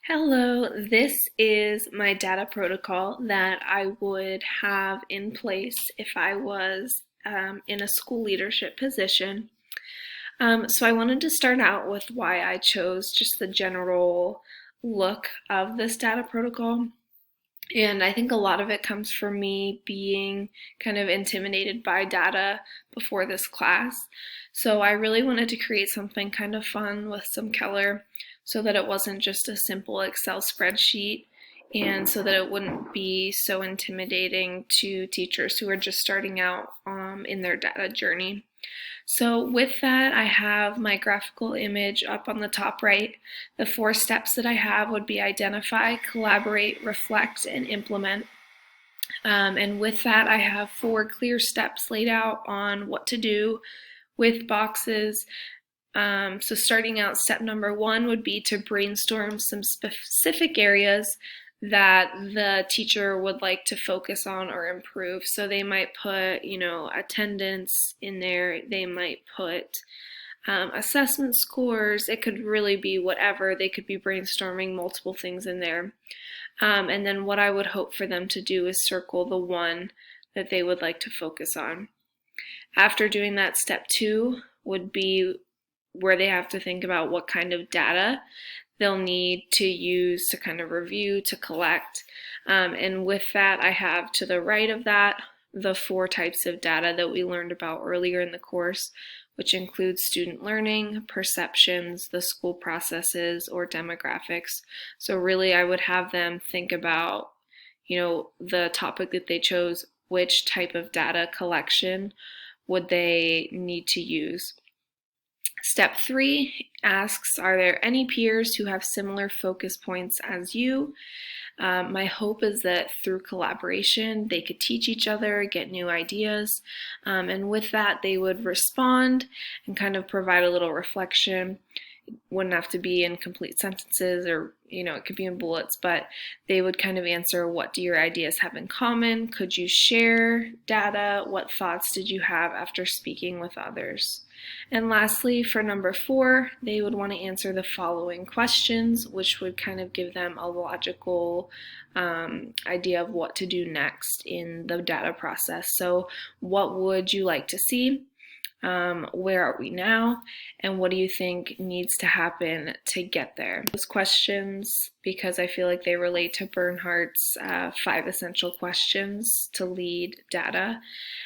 Hello, this is my data protocol that I would have in place if I was in a school leadership position. So I wanted to start out with why I chose just the general look of this data protocol. And I think a lot of it comes from me being kind of intimidated by data before this class. So I really wanted to create something kind of fun with some color so that it wasn't just a simple Excel spreadsheet and so that it wouldn't be so intimidating to teachers who are just starting out in their data journey. So with that, I have my graphical image up on the top right. The 4 steps that I have would be identify, collaborate, reflect, and implement. And with that, I have 4 clear steps laid out on what to do with boxes. So starting out, step number 1 would be to brainstorm some specific areas that the teacher would like to focus on or improve. So they might put, attendance in there. They might put assessment scores. It could really be whatever. They could be brainstorming multiple things in there. And then what I would hope for them to do is circle the one that they would like to focus on. After doing that, step 2 would be where they have to think about what kind of data they'll need to use to kind of review, to collect. And with that, I have to the right of that the 4 types of data that we learned about earlier in the course, which includes student learning, perceptions, the school processes, or demographics. So really, I would have them think about, the topic that they chose, which type of data collection would they need to use. Step 3 asks, are there any peers who have similar focus points as you? My hope is that through collaboration, they could teach each other, get new ideas, and with that, they would respond and kind of provide a little reflection. It wouldn't have to be in complete sentences or, it could be in bullets, but they would kind of answer, what do your ideas have in common? Could you share data? What thoughts did you have after speaking with others? And lastly, for number 4, they would want to answer the following questions, which would kind of give them a logical idea of what to do next in the data process. So what would you like to see? Where are we now? And what do you think needs to happen to get there? Those questions, because I feel like they relate to Bernhardt's 5 essential questions to lead data.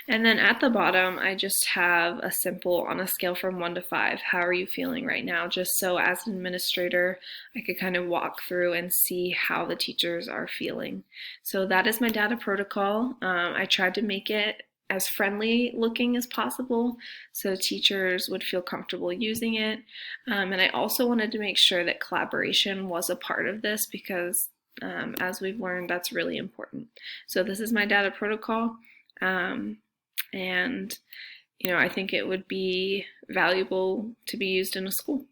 And then at the bottom, I just have a simple, on a scale from 1 to 5, how are you feeling right now? Just so as an administrator, I could kind of walk through and see how the teachers are feeling. So that is my data protocol. I tried to make it as friendly looking as possible so teachers would feel comfortable using it. And I also wanted to make sure that collaboration was a part of this because as we've learned, that's really important. So this is my data protocol. And I think it would be valuable to be used in a school.